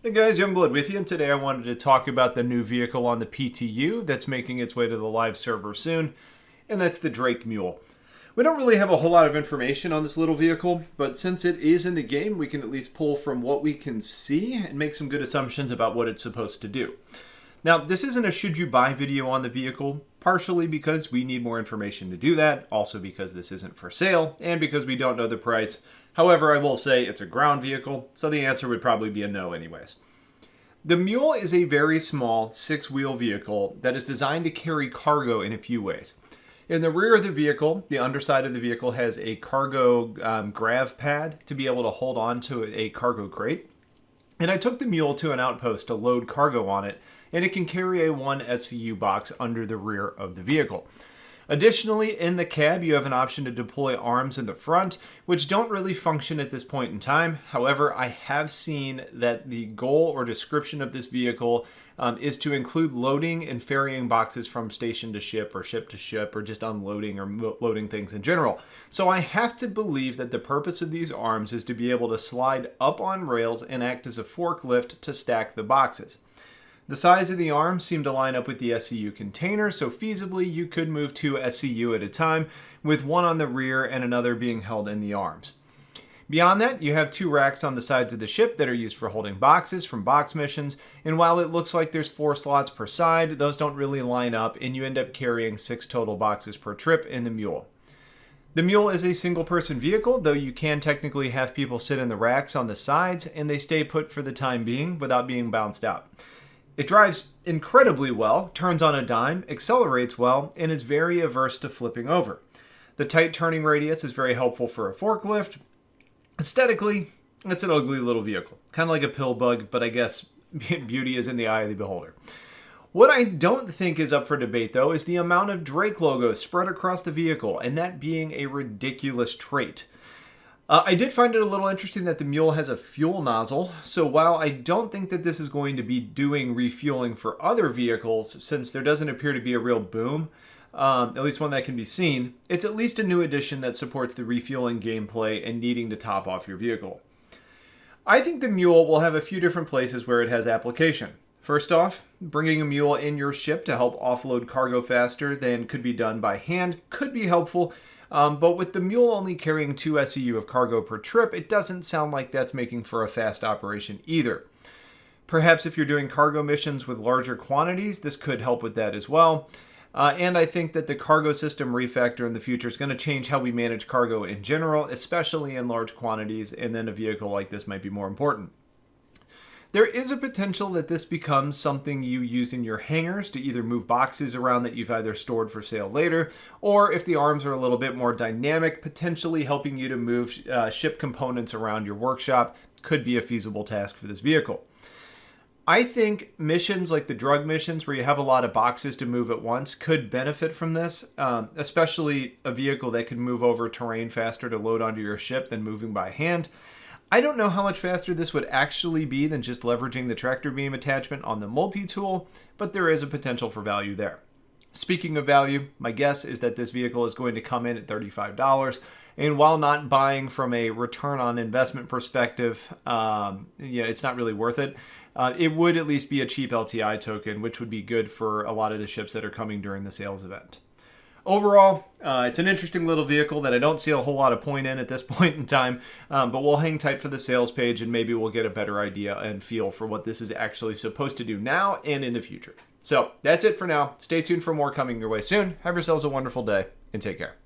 Hey guys, Youngblood with you, and today I wanted to talk about the new vehicle on the PTU that's making its way to the live server soon, and that's the Drake Mule. We don't really have a whole lot of information on this little vehicle, but since it is in the game, we can at least pull from what we can see and make some good assumptions about what it's supposed to do. Now, this isn't a should you buy video on the vehicle, partially because we need more information to do that, also because this isn't for sale, and because we don't know the price. However, I will say it's a ground vehicle, so the answer would probably be a no anyways. The Mule is a very small six-wheel vehicle that is designed to carry cargo in a few ways. In the rear of the vehicle, the underside of the vehicle has a cargo grav pad to be able to hold on to a cargo crate. And I took the Mule to an outpost to load cargo on it, and it can carry a 1 SCU box under the rear of the vehicle. Additionally, in the cab, you have an option to deploy arms in the front, which don't really function at this point in time. However, I have seen that the goal or description of this vehicle is to include loading and ferrying boxes from station to ship, or just unloading or loading things in general. So I have to believe that the purpose of these arms is to be able to slide up on rails and act as a forklift to stack the boxes. The size of the arms seem to line up with the SCU container, so feasibly you could move 2 SCU at a time, with one on the rear and another being held in the arms. Beyond that, you have 2 racks on the sides of the ship that are used for holding boxes from box missions, and while it looks like there's 4 slots per side, those don't really line up, and you end up carrying 6 total boxes per trip in the Mule. The Mule is a single-person vehicle, though you can technically have people sit in the racks on the sides, and they stay put for the time being without being bounced out. It drives incredibly well, turns on a dime, accelerates well, and is very averse to flipping over. The tight turning radius is very helpful for a forklift. Aesthetically, it's an ugly little vehicle. Kind of like a pill bug, but I guess beauty is in the eye of the beholder. What I don't think is up for debate, though, is the amount of Drake logos spread across the vehicle, and that being a ridiculous trait. I did find it a little interesting that the Mule has a fuel nozzle, so while I don't think that this is going to be doing refueling for other vehicles, since there doesn't appear to be a real boom, at least one that can be seen, it's at least a new addition that supports the refueling gameplay and needing to top off your vehicle. I think the Mule will have a few different places where it has application. First off, bringing a Mule in your ship to help offload cargo faster than could be done by hand could be helpful. But with the Mule only carrying 2 SCU of cargo per trip, it doesn't sound like that's making for a fast operation either. Perhaps if you're doing cargo missions with larger quantities, this could help with that as well. And I think that the cargo system refactor in the future is going to change how we manage cargo in general, especially in large quantities, and then a vehicle like this might be more important. There is a potential that this becomes something you use in your hangars to either move boxes around that you've either stored for sale later, or if the arms are a little bit more dynamic, potentially helping you to move ship components around your workshop could be a feasible task for this vehicle. I think missions like the drug missions, where you have a lot of boxes to move at once, could benefit from this, especially a vehicle that can move over terrain faster to load onto your ship than moving by hand. I don't know how much faster this would actually be than just leveraging the tractor beam attachment on the multi-tool, but there is a potential for value there. Speaking of value, my guess is that this vehicle is going to come in at $35, and while not buying from a return on investment perspective, it's not really worth it. It would at least be a cheap LTI token, which would be good for a lot of the ships that are coming during the sales event. Overall, it's an interesting little vehicle that I don't see a whole lot of point in at this point in time, but we'll hang tight for the sales page and maybe we'll get a better idea and feel for what this is actually supposed to do now and in the future. So that's it for now. Stay tuned for more coming your way soon. Have yourselves a wonderful day and take care.